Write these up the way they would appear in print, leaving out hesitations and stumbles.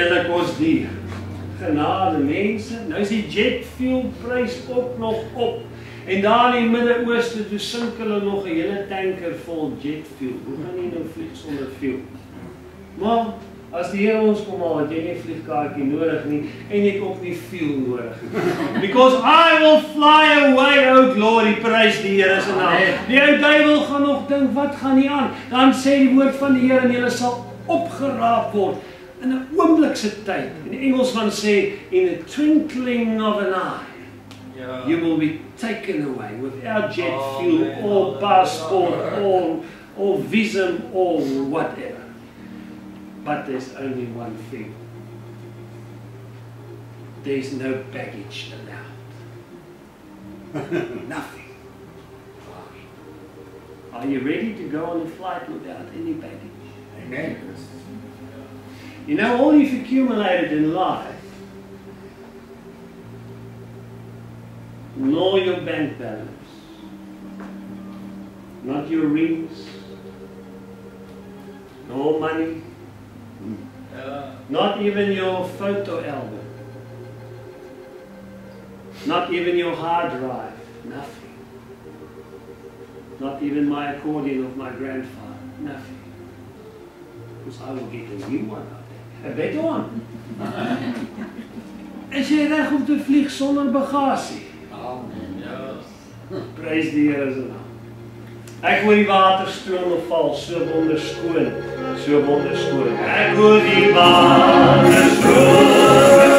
julle kos duur. Genade mense, nou is die jet fuel prys ook nog op. En daar in die Midde-Ooste, toe sink hulle nog 'n hele tanker vol jet fuel. Hoe gaan jy nou vlieg sonder fuel? Maar as die Here ons kom haal, het jy nie 'n vliegkaartjie nodig nie en jy het ook nie fuel nodig nie. Because I will fly away, oh glory, prys die Here se naam. Die ou duiwel gaan nog dink, wat gaan nie aan? Dan sê die woord van die Here en julle sal opgeraap word in 'n oomblikse tyd. In Engels van sê, in a twinkling of an eye. You will be taken away without jet fuel or passport or visum or whatever. But there's only one thing. There's no baggage allowed. Nothing. Are you ready to go on a flight without any baggage? Amen. You know, all you've accumulated in life, nor your bank balance, not your rings, no money, not even your photo album, not even your hard drive, nothing. Not even my accordion of my grandfather, nothing. Because I will get a new one out there. A better one. Is jy reg om te vlieg sonder bagasie? Prys die Here se naam. Ek hoor die waterstrome val, so wonderskoon, so wonderskoon. Ek hoor die waterstrome val,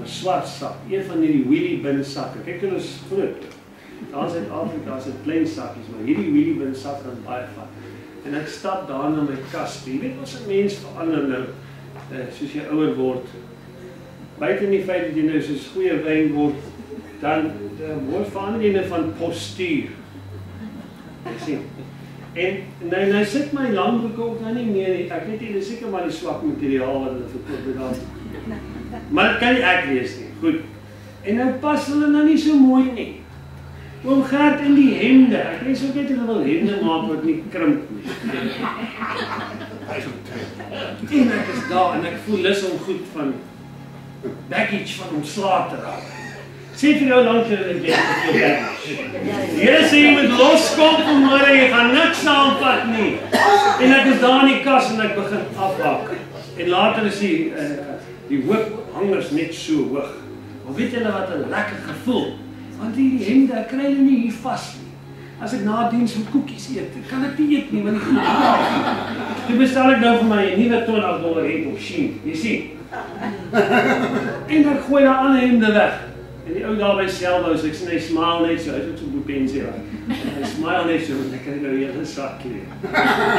swart sak, een van hierdie wheelie bin sakke. Kyk, hulle is groot. Daar in Suid-Afrika is dit klein sakkies, maar hierdie wheelie bin sak kan baie vat. En ek stap daar na my kas. Jy weet wat 'n mens verander nou, soos jy ouer word. Buiten die feit dat jy nou soos goeie wyn word, dan word verander jy nou van postuur. Ek sien. En nou sit my langbroeke ook nou nie meer nie. Ek weet nie, dis seker maar die swak materiaal wat hulle verkoop daar. Maar dit kan nie ek wees nie. Goed. En nou pas hulle nou nie so mooi nie. Oom Gert in die hemde. Ek weet so net hulle wil hemde maak wat nie krimp nie. En ek is daar en ek voel lus om goed van baggage van ontslae te raak. Sê vir jou langs jou en jy het jou bek. Die Here sê jy moet loskom vanmôre, jy gaan niks saamvat nie. En ek is daar in die kas en ek begin afbak. En later is die hoophangers net so hoog. Maar weet julle wat 'n lekker gevoel? Want hierdie hemde, ek kry hulle nie hier vas nie. As ek na diens met koekies eet, kan ek nie eet nie, want ek toe bestel ek nou vir my 'n nuwe $20 hemp op Shein, jy sien. En ek gooi daai ander hemde weg. En die ou daar by Selwous, ek sien hy smile net so, hy's ook so boepensie raak. Hy smile net so, want ek kry nou 'n hele sak kleer.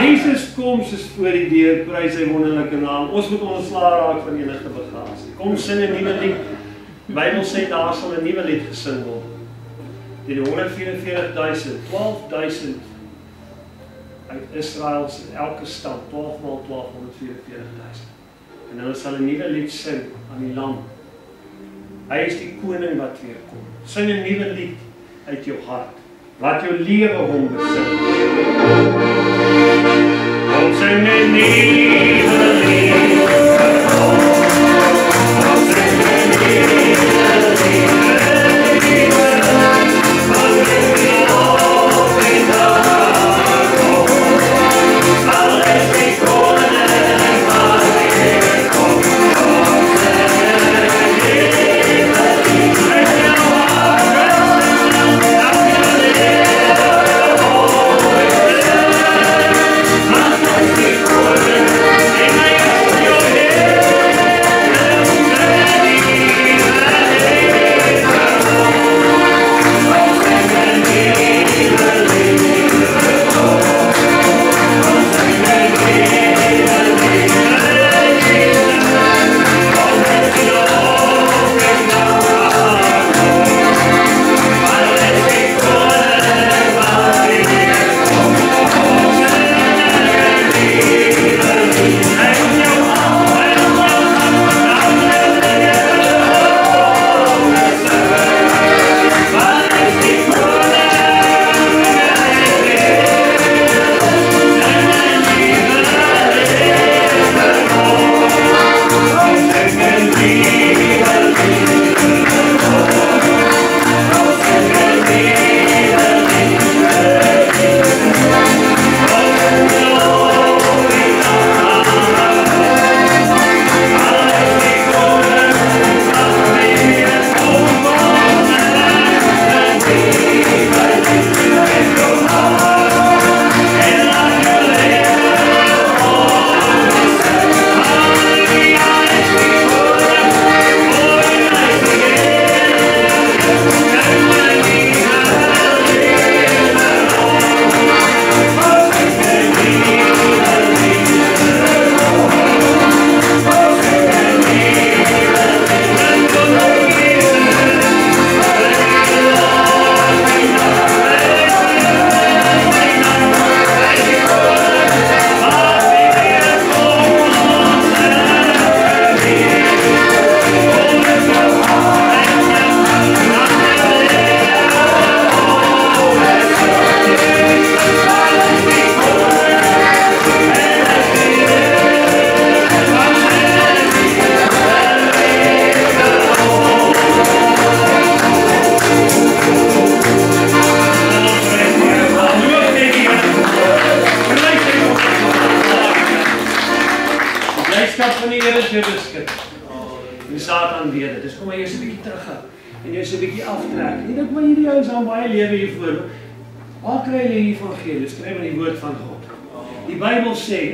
Jesus kom soos voor die deur, prys sy wonderlike naam. Ons moet ontslae raak van enige bagasie. Kom sing 'n nuwe lied. Die Bybel sê daar sal 'n nuwe lied gesing word. Die 144.000, 12.000 uit Israel se elke stam, 12 maal 12, 144.000. En hulle sal 'n nuwe lied sing aan die Lam. Hy is die koning wat weer kom. Sing 'n nuwe lied uit jou hart. Laat jou lewe hom besit. Kom sing 'n nuwe lied. Kom sing 'n nuwe lied.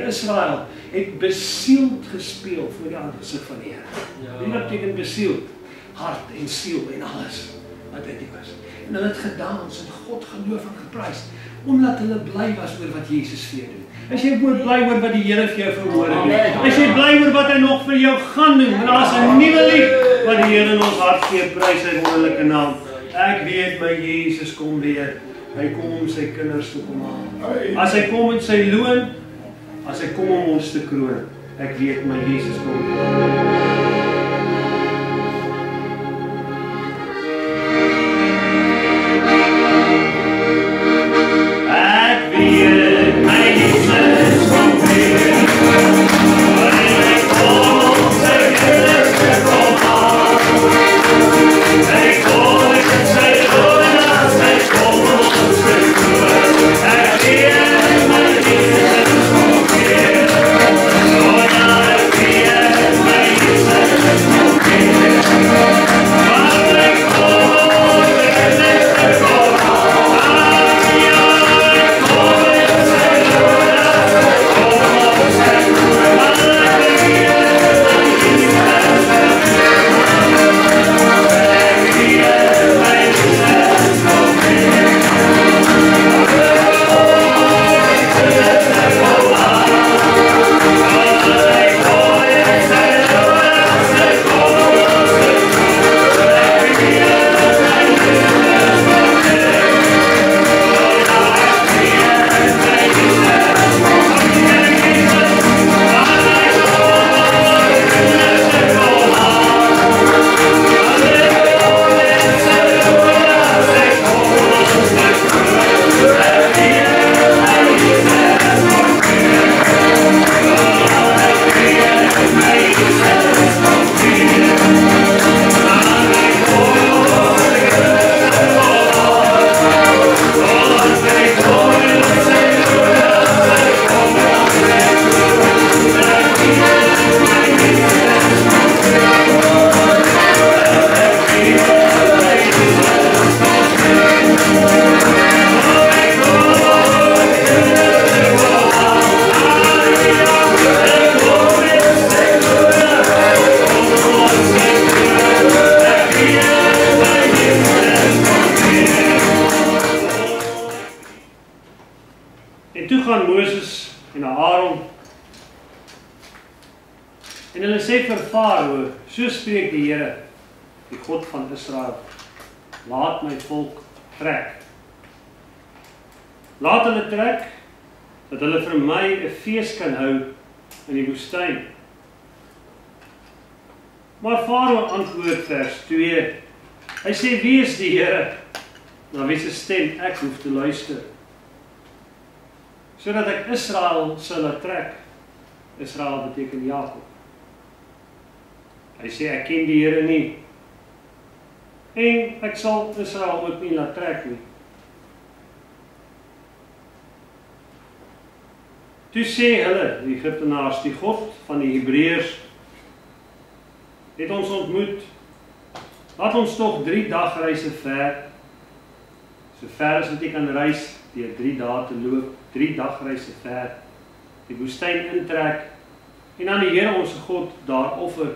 Israel het besield gespeel voor die aangesig van die Here. Wie beteken besield? Hart en siel en alles wat dit was. En hulle het gedans en God geloof en geprys, omdat hulle bly was oor wat Jesus vir jou doen. As jy bly oor wat die Here vir jou verhoor het, as jy bly oor wat hy nog vir jou gaan doen, want daar's 'n nuwe lied wat die Here in ons hart gee, prys sy wonderlike naam. Ek weet my Jesus kom weer. Hy kom om sy kinders te kom haal. As hy kom met sy loon, as hy kom om ons te kroon, ek weet my Jesus kom. Hey, En hulle sê vir Farao, so spreek die Here, die God van Israel, laat my volk trek. Laat hulle trek, dat hulle vir my 'n fees kan hou in die woestyn. Maar Farao antwoord vers 2, hy sê, wie is die Here, na wie se stem ek hoef te luister, sodat ek Israel sal laat trek. Israel beteken Jakob. Hy sê, ek ken die Here nie, en ek sal Israel ook nie laat trek nie. Toe sê hulle, die Egiptenaars, die God van die Hebreërs, het ons ontmoet, laat ons toch 3 dagreise ver, so ver as wat jy kan reis, deur 3 dae te loop, 3 dagreise ver, die woestyn intrek, en aan die Here ons God daar offer,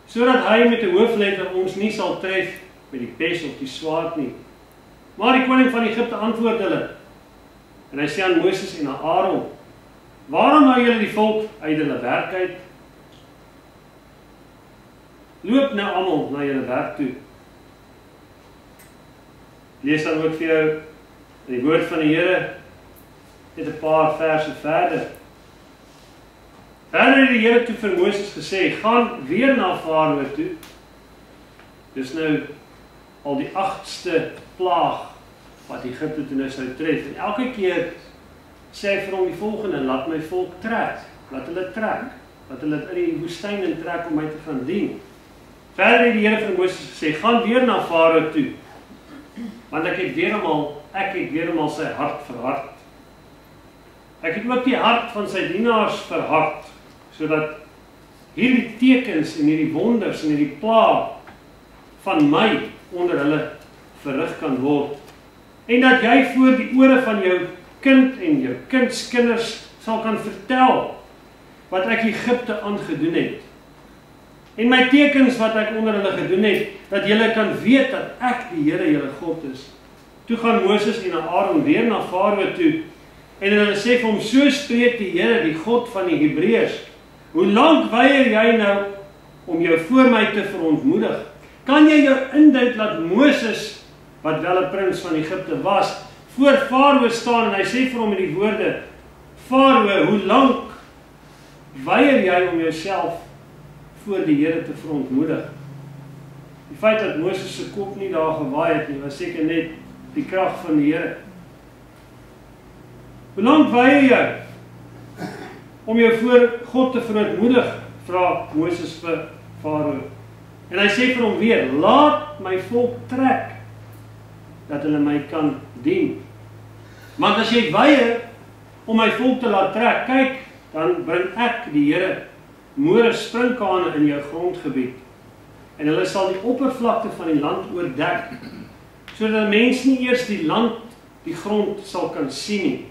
sodat hy met 'n hoofletter ons nie sal tref met die pes of die swaard nie. Maar die koning van Egipte antwoord hulle, en hy sê aan Moses en aan Aaron, waarom hou julle die volk uit hulle werk uit? Loop nou almal na julle werk toe. Lees dan ook vir jou die woord van die Here, net 'n paar verse verder. Verder het die Here toe vir Moses gesê, gaan weer na Farao toe. Dis nou al die 8ste plaag wat Egipte toe nou sou tref. En elke keer sê hy vir hom die volgende, laat my volk trek, laat hulle trek, laat hulle in die woestyn intrek om my te gaan dien. Verder het die Here vir Moses gesê, gaan weer na Farao toe, want ek het weer eenmaal sy hart verhard. Ek het ook die hart van sy dienaars verhard, sodat hierdie tekens en hierdie wonders en hierdie plaag van my onder hulle verrig kan word. En dat jy voor die ore van jou kind en jou kindskinders sal kan vertel wat ek Egipte aangedoen het. En my tekens wat ek onder hulle gedoen het, dat julle kan weet dat ek die Here julle God is. Toe gaan Moses en Aaron weer na Farao toe, en hulle sê vir hom, so spreek die Here, die God van die Hebreërs, hoe lank weier jy nou om jou voor my te verontmoedig? Kan jy jou indink dat Moses, wat wel 'n prins van Egipte was, voor Farao staan en hy sê vir hom in die woorde, Farao, hoe lank weier jy om jouself voor die Here te verontmoedig? Die feit dat Moses se kop nie daar gewaai het nie, was seker net die krag van die Here. Hoe lank weier jy om jou voor God te verontmoedig, vra Moses vir Farao. En hy sê vir hom weer, laat my volk trek, dat hulle my kan dien. Want as jy weier om my volk te laat trek, kyk, dan bring ek die Here moere sprinkane in jou grondgebied, en hulle sal die oppervlakte van die land oordek, sodat mense nie eers die land, die grond sal kan sien nie.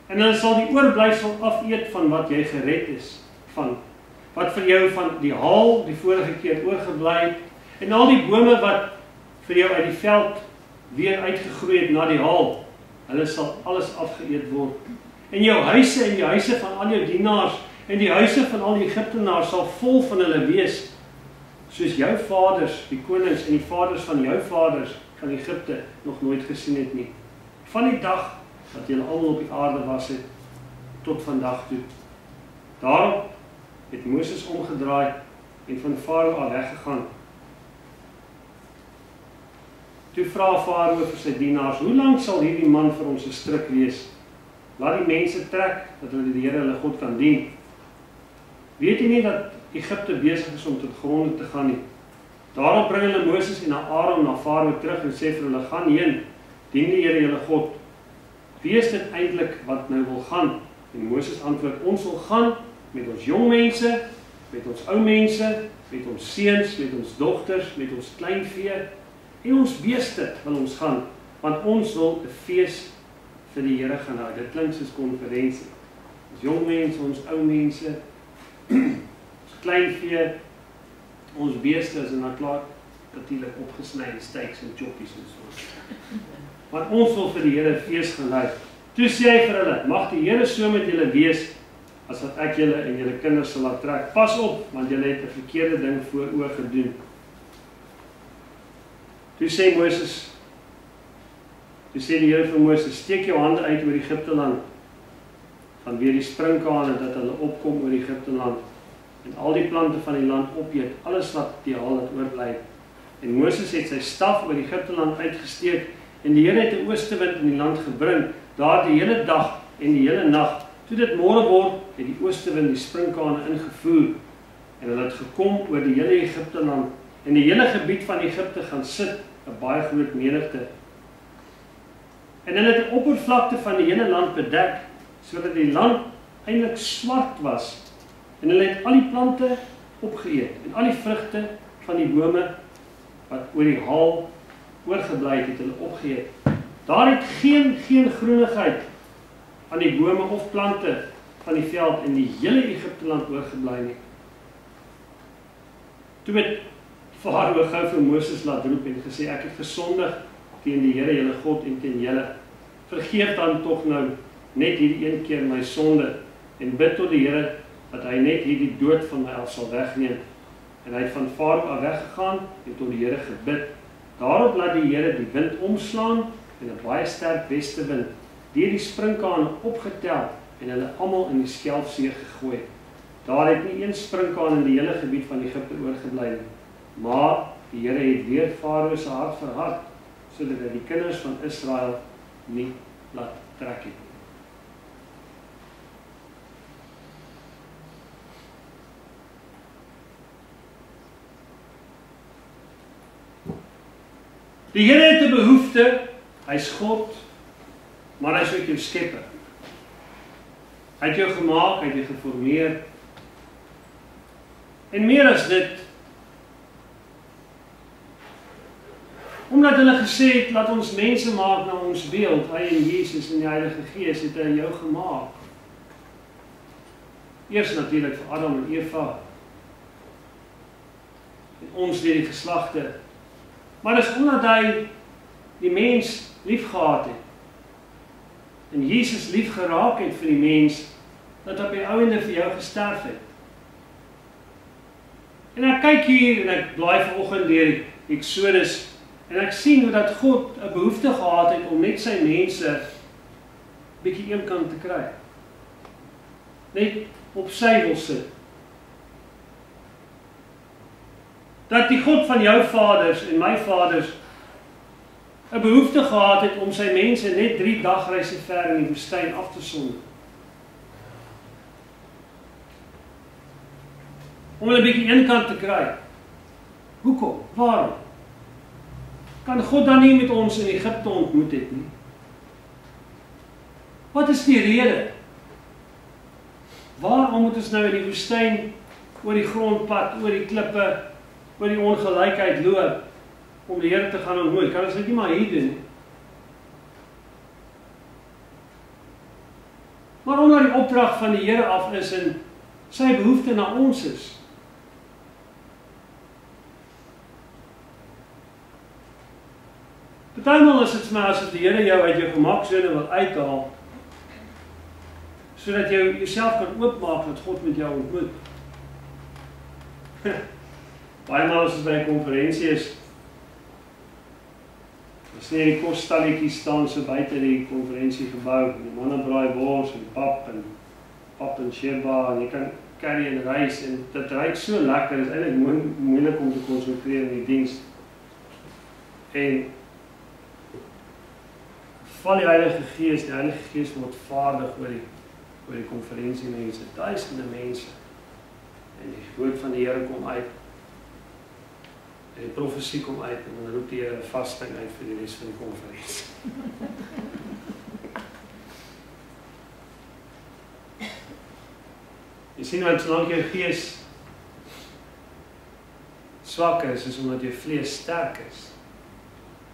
En hulle sal die oorblyfsel afeet van wat jy gered is, van wat vir jou van die haal die vorige keer oorgebly het, en al die bome wat vir jou uit die veld weer uitgegroei het na die haal, hulle sal alles afgeëet word. En jou huise en die huise van al jou dienaars en die huise van al die Egiptenaars sal vol van hulle wees, soos jou vaders, die konings en die vaders van jou vaders van Egipte nog nooit gesien het nie. Van die dag dat julle almal op die aarde was het, tot vandag toe. Daarom het Moses omgedraai en van Farao af weggegaan. Toe vra Farao vir sy dienaars, hoe lank sal hierdie man vir ons 'n stryk wees? Laat die mense trek, dat hulle die Here hulle God kan dien. Weet jy nie dat Egipte besig is om tot gronde te gaan nie? Daarop bring hulle Moses en Aaron na Farao terug en sê vir hulle, gaan heen, dien die Here julle God. Wie is dit eintlik wat nou wil gaan? En Moses antwoord, ons wil gaan met ons jong mense, met ons ou mense, met ons seuns, met ons dogters, met ons kleinvee en ons beeste wil ons gaan, want ons wil 'n fees vir die Here gaan hou. Dit klink soos konferensie. Ons jong mense, ons ou mense, ons kleinvee, ons beeste is in 'n klaar natuurlik opgesny steaks en choppies en so. Want ons wil vir die Here fees gaan hou. Toe sê hy vir hulle, mag die Here so met julle wees, as wat ek julle en julle kinders sal laat trek. Pas op, want julle het 'n verkeerde ding voor oë gedoen. Toe sê die Here vir Moses, steek jou hande uit oor Egipte land, vanweë die sprinkane dat hulle opkom oor Egipte land, en al die plante van die land opeet, alles wat die haal het oorbly. En Moses het sy staf oor Egipte land uitgesteek, en die Here het 'n oostewind in die land gebring, daar die hele dag en die hele nag. Toe dit môre word, het die oostewind die sprinkane ingevoer, en hulle het gekom oor die hele Egipte land, en die hele gebied van Egipte gaan sit, 'n baie groot menigte. En hulle het die oppervlakte van die hele land bedek, sodat die land eintlik swart was, en hulle het al die plante opgeëet, en al die vrugte van die bome, wat oor die haal oorgebly het hulle opgeëet. Daar het geen groenigheid aan die bome of plante van die veld in die hele Egipte land oorgebly nie. Toe het Farao gou vir Moses laat roep en gesê, ek het gesondig teen die Here julle God en teen julle. Vergeef dan tog nou net hierdie een keer my sonde en bid tot die Here dat hy net hierdie dood van my af sal wegneem. En hy het van Farao af weggegaan en tot die Here gebid. Daarop laat die Here die wind omslaan en 'n baie sterk westewind deur die sprinkane opgetel en hulle almal in die Skelfsee gegooi. Daar het nie een sprinkaan in die hele gebied van Egipte oorgebly nie. Maar die Here het weer Farao se hart verhard, sodat hy die kinders van Israel nie laat trek het. Die Here het 'n behoefte, hy's God, maar hy's ook jou skepper. Hy het jou gemaak, hy het jou geformeer. En meer as dit, omdat hulle gesê het, laat ons mense maak na ons beeld, hy en Jesus en die Heilige Gees het hy jou gemaak. Eers natuurlik vir Adam en Eva, en ons deur die geslagte. Maar dis omdat hy die mens lief gehad het, en Jesus lief geraak het vir die mens, dat hy op die ouende vir jou gesterf het. En ek kyk hier, en ek blaai vanoggend deur Exodus, en ek sien hoe dat God 'n behoefte gehad het om net sy mense bietjie eenkant te kry. Net op sy wil sit. Dat die God van jou vaders en my vaders 'n behoefte gehad het om sy mense net 3 dagreise ver in die woestyn af te sonder. Om hulle 'n bietjie eenkant te kry. Hoekom? Waarom? Kan God dan nie met ons in Egipte ontmoet het nie? Wat is die rede? Waarom moet ons nou in die woestyn oor die grondpad, oor die klippe, oor die ongelykheid loop om die Here te gaan ontmoet? Kan ons dit nie maar hier doen nie? Maar omdat die opdrag van die Here af is en sy behoefte na ons is. Partymal is dit maar asof die Here jou uit jou gemaksone wil uithaal, sodat jy jouself kan oopmaak dat God met jou ontmoet. Baie maal as ons by 'n konferensie is, as net die kosstalletjies staan so buite die konferensiegebou, en die manne braai wors en pap en sheba, en jy kan curry en rys, en dit ruik so lekker, dit is eintlik moeilik om te konsentreer in die diens. En val die Heilige Gees word vaardig oor die konferensiemense, duisende mense, en die woord van die Here kom uit, en die profesie kom uit, en dan roep die Here 'n vasting uit vir die res van die konferensie. Jy sien wat solank jou gees swak is omdat jou vlees sterk is.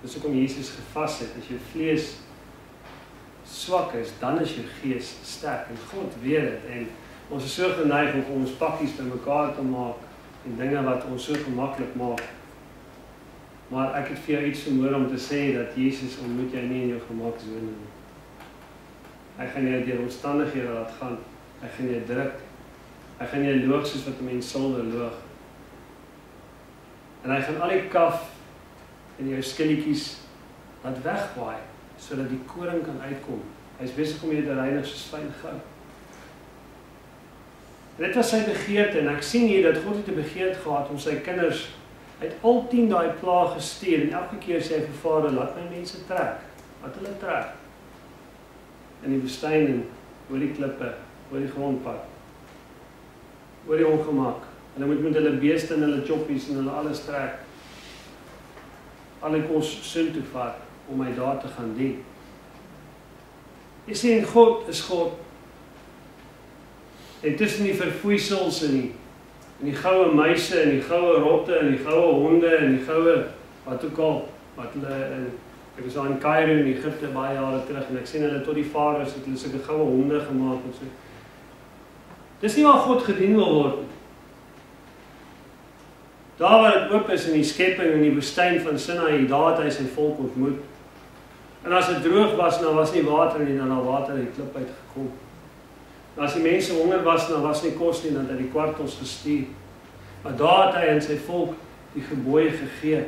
Dis hoekom Jesus gevas het. As jou vlees swak is, dan is jou gees sterk. En God weet dit. En ons is so geneig om ons pakkies by mekaar te maak en dinge wat ons so gemaklik maak. Maar ek het vir jou iets vermoor om te sê dat Jesus ontmoet jy nie in jou gemaksone nie. Hy gaan jou deur omstandighede laat gaan Hy gaan jou druk. Hy gaan jou loog soos wat 'n mens silwer loog. En hy gaan al die kaf en jou skilletjies laat wegwaai, sodat die koring kan uitkom. Hy is besig om jou te reinig soos fyn goud. En dit was sy begeerte, en ek sien hier dat God het 'n begeerte gehad om sy kinders uit al 10 daai plaag gestuur, en elke keer sê hy vir Vader, laat my mense trek, laat hulle trek. In die woestyn en oor die klippe, oor die grondpad, oor die ongemak. Hulle moet met hulle beeste en hulle choppies en hulle alles trek. Alle kos sin toe vat om my daar te gaan dien. Jy sien, God is God. En tussen die verfoeisels en die goue muise en die goue rotte en die goue honde en die goue wat ook al, wat hulle, ek was daar in Cairo in Egipte baie jare terug en ek sien hulle tot die farao het hulle sulke goue honde gemaak en so. Dis nie waar God gedien wil word. Daar waar dit oop is in die skepping in die woestyn van Sinai, daar het hy sy volk ontmoet. En as dit droog was, dan was nie water nie, dan water uit die klip uitgekom. En as die mense honger was, dan was nie kos nie, dan het hy die kwartels gestuur. Maar daar het hy aan sy volk die gebooie gegee.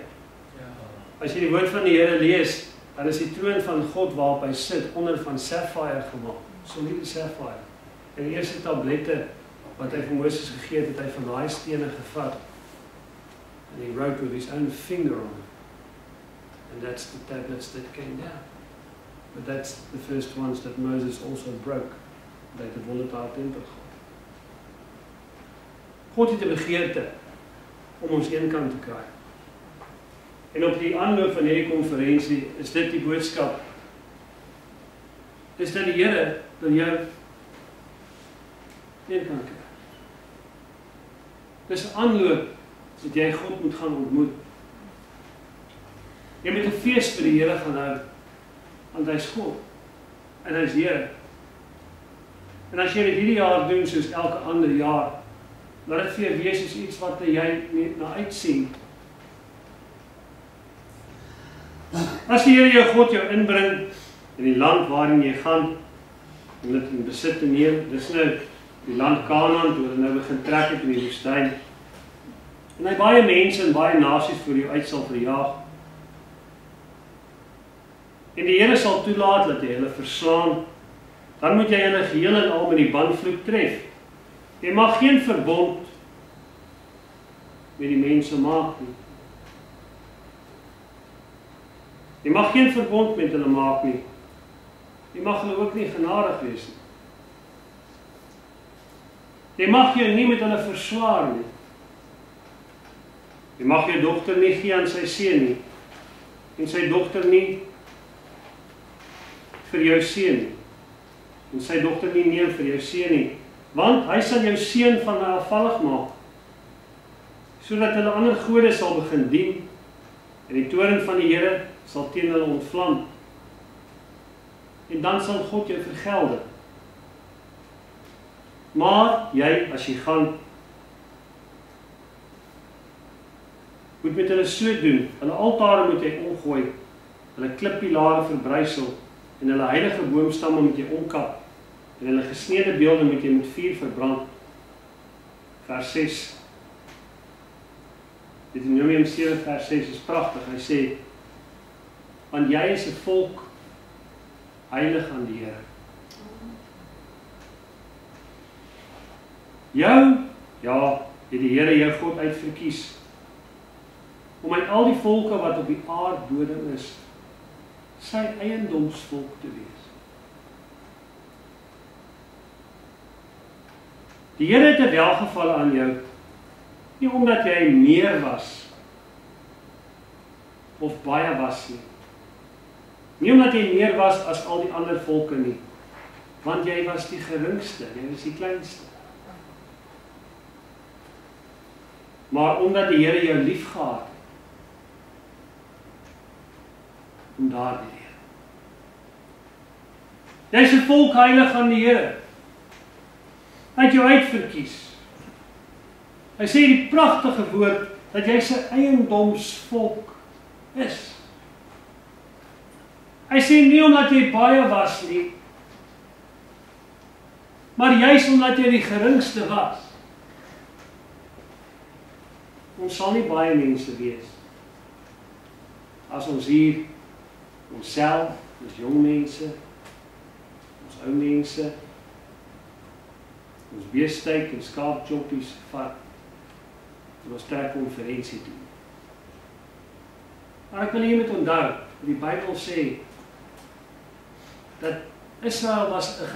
As jy die woord van die Here lees, dan is die troon van God waarop hy sit, onder van sapphire gemaak, soliede sapphire. En die eerste tablette wat hy vir Moses gegee het, het hy van daai stene gevat. And he wrote with his own finger on it. And that's the tablets that came down. But that's the first ones that Moses also broke. Hy het 'n volatile tempel gehad. God het 'n begeerte om ons eenkant te kry. En op die aanloop van hierdie konferensie is dit die boodskap. Dis dat die Here wil jou eenkant kry. Dis 'n aanloop dat jy God moet gaan ontmoet. Jy moet 'n fees vir die Here gaan hou, want hy is God en hy is Here. En as jy dit hierdie jaar doen soos elke ander jaar, laat dit vir jou wees soos iets wat jy na uitsien. As die Here jou God jou inbring in die land waarin jy gaan, om dit in besit te neem, dis nou die land Kanaan, toe hulle nou begin trek het in die woestyn, en hy baie mense en baie nasies vir jou uit sal verjaag. En die Here sal toelaat dat jy hulle verslaan, dan moet jy hulle geheel en al met die bandvloek tref. Jy mag geen verbond met die mense maak nie. Jy mag geen verbond met hulle maak nie. Jy mag hulle ook nie genadig wees nie. Jy mag jou nie met hulle verswaar nie. Jy mag jou dogter nie gee aan sy seun nie, en sy dogter nie vir jou seun nie, en sy dogter nie neem vir jou seun nie, want hy sal jou seun van hulle afvallig maak, sodat hulle ander gode sal begin dien, en die toorn van die Here sal teen hulle ontvlam, en dan sal God jou vergelde. Maar jy, as jy gaan, moet met hulle so doen, hulle altare moet jy omgooi, hulle klippilare verbrysel, en hulle heilige boomstamme moet jy omkap, en hulle gesnede beelde moet jy met vuur verbrand. Vers 6. Deuteronomium 7 vers 6 is pragtig, hy sê, want jy is 'n volk heilig aan die Here. Jou, ja, het die Here jou God uitverkies, om uit al die volke wat op die aardbodem is, sy eiendomsvolk te wees. Die Here het 'n welgevalle aan jou, nie omdat jy meer was, of baie was nie. Nie omdat jy meer was as al die ander volke nie, want jy was die geringste, jy was die kleinste. Maar omdat die Here jou lief gehad het, om daardie rede. Jy is 'n volk heilig aan die Here. Hy het jou uitverkies. Hy sê die pragtige woord, dat jy sy eiendomsvolk is. Hy sê nie omdat jy baie was nie, Maar juis omdat jy die geringste was, ons sal nie baie mense wees. As ons hier, onsself, ons jong mense, ons ou mense, ons beesteik en skaapchoppies vat, en ons trek konferensie toe. Maar ek wil hier met onthou, die Bybel sê, dat Israel was 'n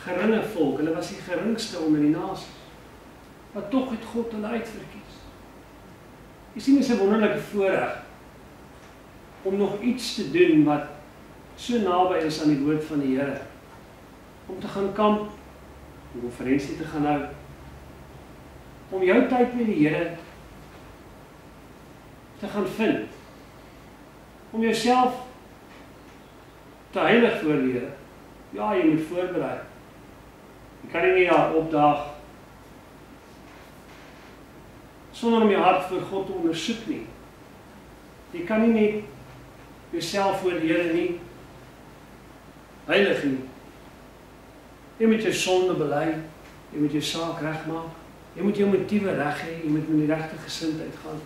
geringe volk, hulle was die geringste onder die nasies, maar tog het God hulle uitverkies. Jy sien, is 'n wonderlike voorreg om nog iets te doen wat so naby is aan die woord van die Here. Om te gaan kamp, om konferensie te gaan hou, om jou tyd met die Here te gaan vind, om jouself te heilig voor die Here. Ja, jy moet voorberei. Jy kan nie daar opdaag sonder om jou hart voor God te ondersoek nie. Jy kan nie net jouself voor die Here nie heilig nie. Jy moet jou sonde bely, jy moet jou saak regmaak, jy moet jou motiewe reg hê, jy moet met die regte gesindheid gaan.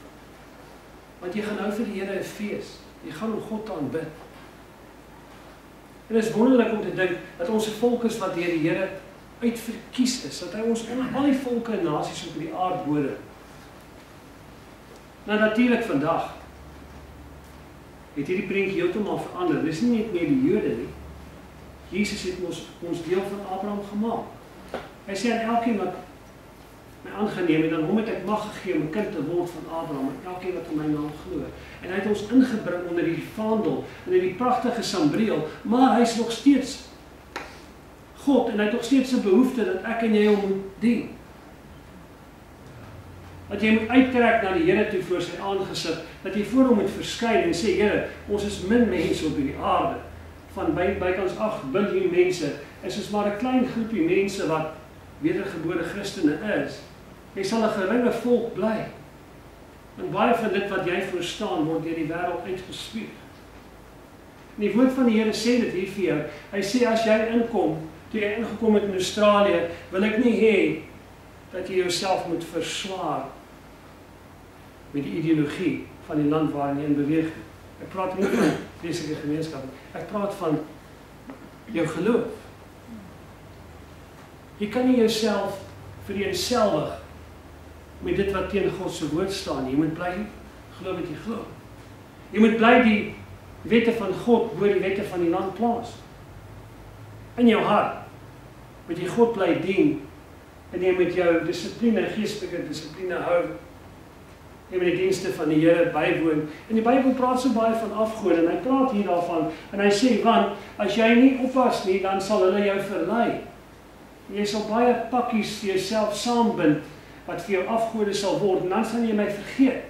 Want jy gaan nou vir die Here 'n fees. Jy gaan om God te aanbid. En dit is wonderlik om te dink dat ons 'n volk is wat deur die Here uitverkies is, dat hy ons onder al die volke en nasies op die aardbodem. Nou natuurlik vandag het hierdie prentjie heeltemal verander. Dis nie net meer die Jode nie. Jesus het ons deel van Abraham gemaak. Hy sê aan elkeen wat my aangeneem het, dan hom het ek mag gegee om 'n kind te word van Abraham, en elkeen wat in my naam glo. En hy het ons ingebring onder die vaandel, onder die pragtige sambreel, maar hy is nog steeds God, en hy het nog steeds 'n behoefte dat ek en jy hom moet dien. Dat jy moet uittrek na die Here toe voor sy aangesig, dat jy voor hom moet verskyn en sê, Here, ons is min mense op hierdie aarde, van bykans 8 biljoen mense, is ons maar 'n klein groepie mense wat wedergebore Christene is. Jy sal 'n geringe volk bly. En baie van dit wat jy verstaan word deur die wêreld uitgespuug. En die woord van die Here sê dit hier vir jou. Hy sê as jy inkom, toe jy ingekom het in Australië, wil ek nie hê dat jy jouself moet verswaar met die ideologie van die land waarin jy in beweeg. Ek praat nie van Christelike gemeenskap, ek praat van jou geloof. Jy kan nie jouself vereenselwig met dit wat teen God se woord staan. Jy moet bly glo wat jy glo. Jy moet bly die wette van God bo die wette van die land plaas. In jou hart moet jy God bly dien, en jy moet jou dissipline, geestelike dissipline hou. Jy moet die dienste van die Here bywoon. En die Bybel praat so baie van afgode, en hy praat hier daarvan, en hy sê, want as jy nie oppas nie, dan sal hulle jou verlei. Jy sal baie pakkies vir jouself saambind, wat vir jou afgode sal word, en dan sal jy my vergeet.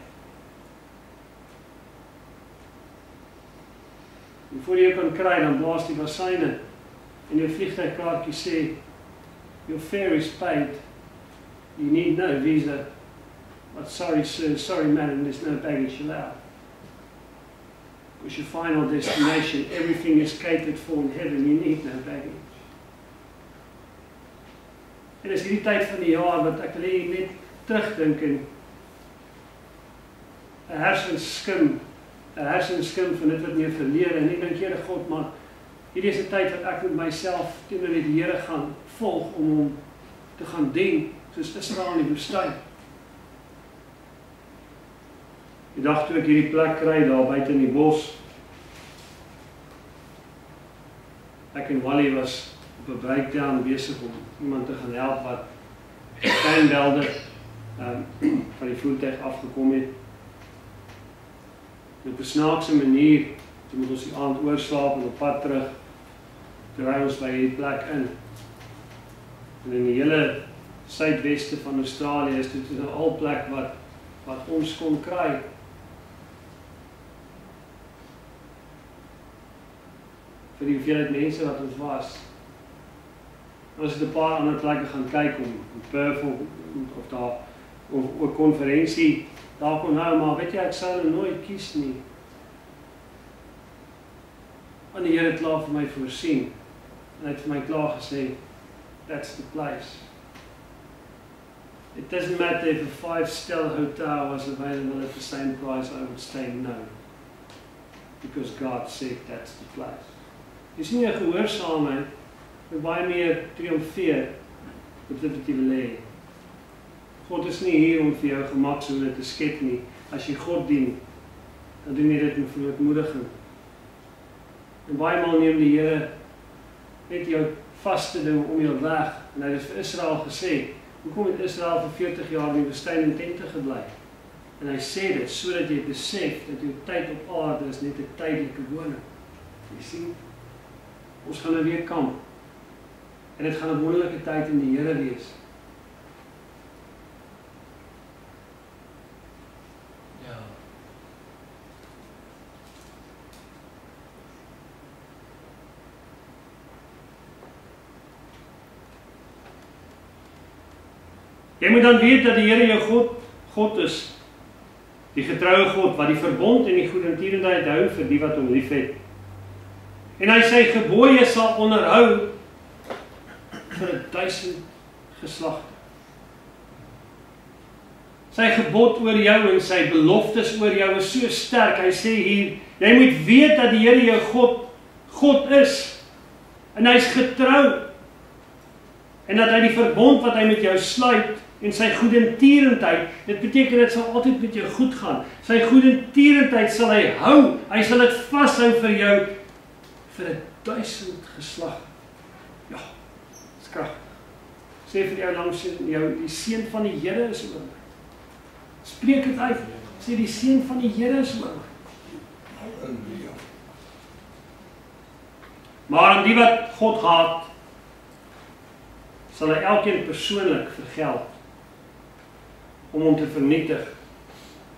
En voor jy kan kry, dan blaas die basyne, en jou vliegtuigkaartjie sê, your fare is paid, you need no visa, but sorry sir, sorry madam, there's no baggage allowed. Because your final destination, everything is catered for in heaven, you need no baggage. En dis hierdie tyd van die jaar wat ek wil hê jy net terugdink en 'n hersenskim van dit wat meer verlede, en nie dink, Here God, maar hierdie is 'n tyd wat ek met myself teenoor die Here gaan volg om hom te gaan dien, soos Israel in die woestyn. Die dag toe ek hierdie plek kry daar buite in die bos, ek en Wally was op 'n breakdown besig om iemand te gaan help wat tuinbelde van die voertuig afgekom het. Op 'n snaakse manier, toe moet ons die aand oorslaap en op pad terug, toe ry ons by die plek in. En in die hele suidweste van Australië is dit 'n al plek wat ons kon kry. Vir die hoeveelheid mense wat ons was. Ons het 'n paar ander plekke gaan kyk om Perth of daar of 'n konferensie daar kon hou, maar weet jy, ek sou hulle nooit kies nie. Want die Here het klaar vir my voorsien. En hy het vir my klaar gesê, that's the place. It doesn't matter if a 5-star hotel was available at the same price, I would say no. Because God said that's the place. Dis nie 'n gehoorsaamheid, maar baie meer triomfeer met dit wat jy wil hê. God is nie hier om vir jou gemaksone te skep nie. As jy God dien, dan doen jy dit met verootmoediging. En baie maal neem die Here net jou vaste ding om jou weg. En hy het vir Israel gesê, hoekom het Israel vir 40 jaar in die woestyn in tente gebly? En hy sê dit, sodat jy besef, dat jou tyd op aarde is net 'n tydelike woning. Jy sien, ons gaan nou weer kamp. En dit gaan 'n wonderlike tyd in die Here wees. Ja. Jy moet dan weet dat die Here jou God is. Die getroue God, wat die verbond en die goedertierenheid hou vir die wat hom liefhet. En hy sy gebooie sal onderhou vir 1000 geslagte. Sy gebod oor jou en sy beloftes oor jou is so sterk. Hy sê hier, jy moet weet dat die Here jou God is. En hy is getrou. En dat hy die verbond wat hy met jou sluit, en sy goedertierenheid, dit beteken dit sal altyd met jou goed gaan. Sy goedertierenheid sal hy hou, hy sal dit vashou vir jou, vir 1000 geslagte. Ja, dis kragtig. Sê vir jou langs jou, die seën van die Here is oor my. Spreek dit uit, sê die seën van die Here is oor my. Maar aan die wat God haat, sal hy elkeen persoonlik vergeld, om hom te vernietig.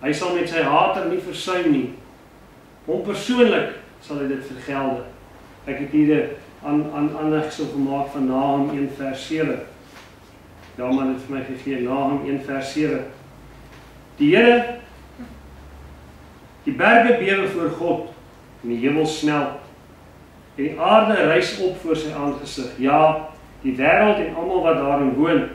Hy sal met sy hater nie versuim nie. Hom persoonlik sal hy dit vergelde. Ek het hier 'n aanhangsel gemaak van Nahum 1 vers 7. Ja, maar dit vir my gegee, Nahum 1 vers 7. Die Here, die berge bewe voor God, en die hemel smelt, en die aarde rys op voor sy aangesig. Ja, die wêreld en almal wat daarin woon.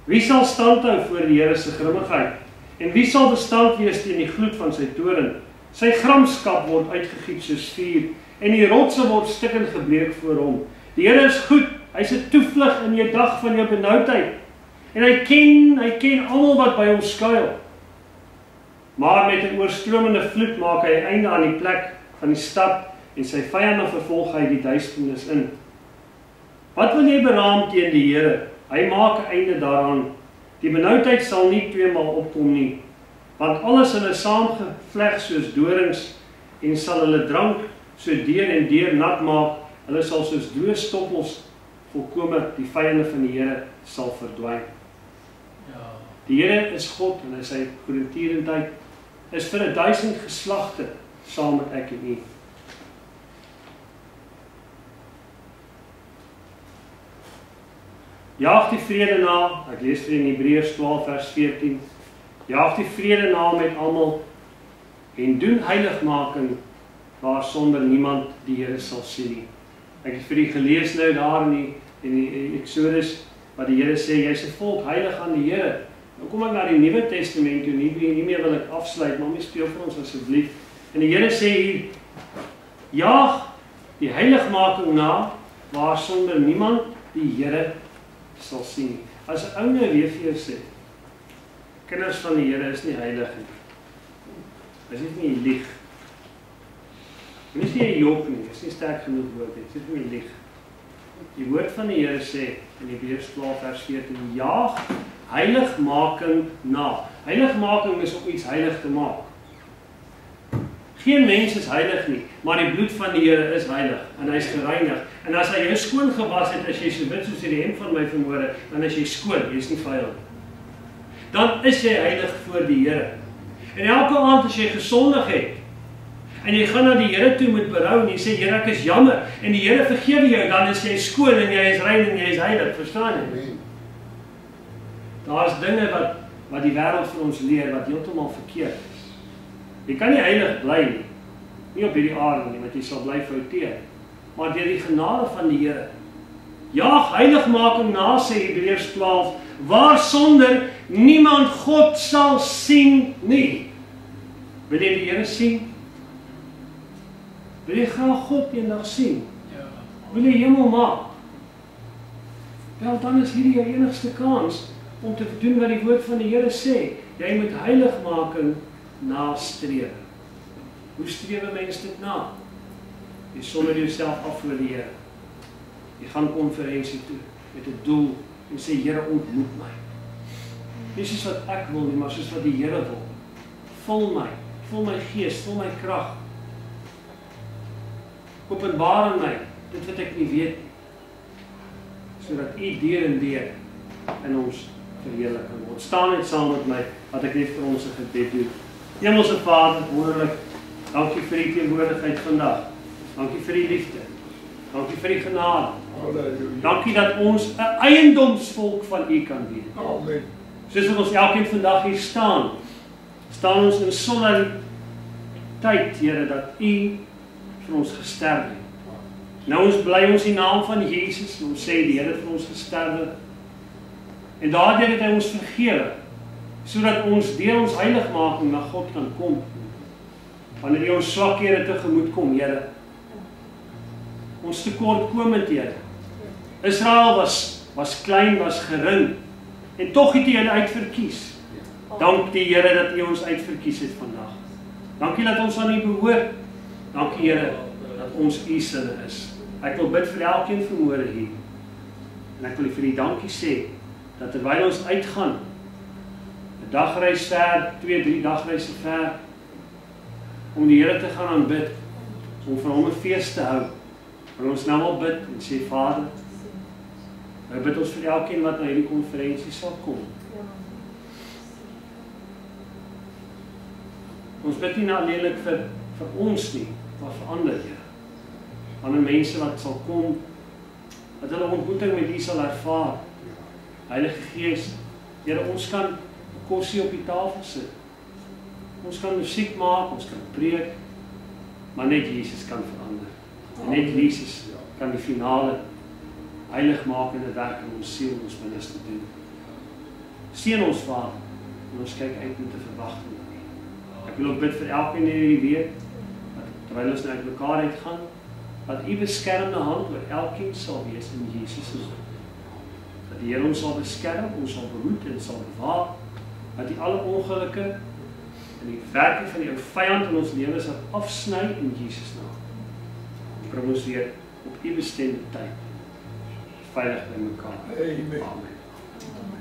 Wie sal standhou voor die Here se grimmigheid? En wie sal bestand wees teen die gloed van sy toorn? Sy gramskap word uitgegiet soos vuur, en die rotse word stikkend gebreek voor hom. Die Here is goed, hy is 'n toevlug in jou dag van jou benoudheid. En hy ken almal wat by hom skuil. Maar met 'n oorstromende vloed maak hy 'n einde aan die plek van die stad, en sy vyande vervolg hy die duisternis in. Wat wil jy beraam teen die Here? Hy maak 'n einde daaraan. Die benoudheid sal nie tweemaal opkom nie, want alles hulle saamgevleg soos dorings, en sal hulle drank so deur en deur nat maak. Hulle sal soos droë stoppels volkome, die vyande van die Here sal verdwyn. Ja. Die Here is God, en sy goedertierenheid is vir 1000 geslagte saam met ek en u. Jaag die vrede na, ek lees vir in Hebreërs 12 vers 14, jaag die vrede na met almal, en doen heiligmaking, waar sonder niemand die Here sal sien nie. Ek het vir die gelees nou daar in die Exodus, wat die Here sê, jy is 'n volk heilig aan die Here. Nou kom ek na die Nuwe Testament toe, nie meer wil ek afsluit, maar speel vir ons asseblief. En die Here sê hier, jaag die heiligmaking na, waar sonder niemand die Here sal sien. As 'n ou nou weer vir jou sê, kinders van die Here is nie heilig nie. Dis nie lieg. Dit is nie 'n jok nie, dit is nie sterk genoeg woord nie, dit is nie lieg. Die woord van die Here sê in Hebreërs 12 vers 14, jaag heiligmaking na. Heiligmaking is om iets heilig te maak. Geen mens is heilig nie, maar die bloed van die Here is heilig en hy is gereinig. En as hy jou skoon gewas het, as jy so wit soos die hemp van my vanmôre, dan is jy skoon, jy is nie vuil nie. Dan is jy heilig voor die Here. En elke aand as jy gesondig het, en jy gaan na die Here toe met berou en jy sê, Here, ek is jammer, en die Here vergewe jou, dan is jy skoon en jy is rein en jy is heilig, verstaan jy? Daar is dinge wat die wêreld vir ons leer, wat heeltemal verkeerd is. Jy kan nie heilig bly nie op hierdie aarde nie, want jy sal bly fouteer. Maar deur die genade van die Here Jaag heiligmaking na, sê Hebreërs 12, waarsonder niemand God sal sien nie. Wil jy die Here sien? Wil jy graag God eendag sien? Wil jy hemel maak? Wel, dan is hierdie jou enigste kans om te doen wat die woord van die Here sê. Jy moet heiligmaking nastreef. Hoe streef mens dit na? Jy sonder jouself af voor die Here. Jy gaan konferensie toe met 'n doel en sê, Here, ontmoet my. Nie soos wat ek wil nie, maar soos wat die Here wil. Vul my gees, vul my krag. Openbaar aan my dit wat ek nie weet nie, sodat U deur en deur in ons verheerlik kan word. Staan net saam met my, dat ek net vir ons 'n gebed doen. Hemelse Vader, wonderlik, dankie vir die teenwoordigheid vandag. Dankie vir die liefde. Dankie vir die genade. Dankie dat ons 'n eiendomsvolk van U kan wees. Amen. Soos wat ons elkeen vandag hier staan ons in solidariteit, Here, dat U vir ons gesterf het. Nou ons bly ons die naam van Jesus, ons sê die Here vir ons gesterf. En daardeur het hy ons vergewe, sodat ons deur ons heiligmaking na God kan kom. Wanneer jy ons swakhede tegemoet kom, Here. Ons tekortkomendhede. Israel was klein, was gering, en tog het U hulle uitverkies. Dank die Here dat U ons uitverkies het vandag. Dankie dat ons aan U behoort. Dankie Here dat ons U sinne is. Ek wil bid vir elkeen vanmôre hier. En ek wil vir U dankie sê dat terwyl ons uitgaan, 'n dagreis ver, 2-3 dagreise ver, om die Here te gaan aanbid, om vir hom 'n fees te hou, wil ons nou al bid en sê, Vader, nou bid ons vir elkeen wat na hierdie konferensie sal kom. Ons bid nie alleenlik vir ons nie, maar vir ander, Here. Ander mense wat sal kom, dat hulle ontmoeting met U sal ervaar. Heilige Gees, Here, ons kan 'n kosie op die tafel sit. Ons kan musiek maak, ons kan preek, maar net Jesus kan verander. En net Jesus kan die finale heiligmakende werk in ons siel, ons binneste doen. Seën ons, Vader, en ons kyk uit met 'n verwagting na U. Ek wil ook bid vir elkeen in hierdie week, dat terwyl ons nou uit mekaar uitgaan, dat U beskermende hand oor elkeen sal wees in Jesus se naam. Dat die Here ons sal beskerm, ons sal behoed en sal bewaar, dat U alle ongelukke en die werking van die ou vyand in ons lewens sal afsny in Jesus naam. Bring ons weer op U bestemde tyd veilig by mekaar. Amen. Amen.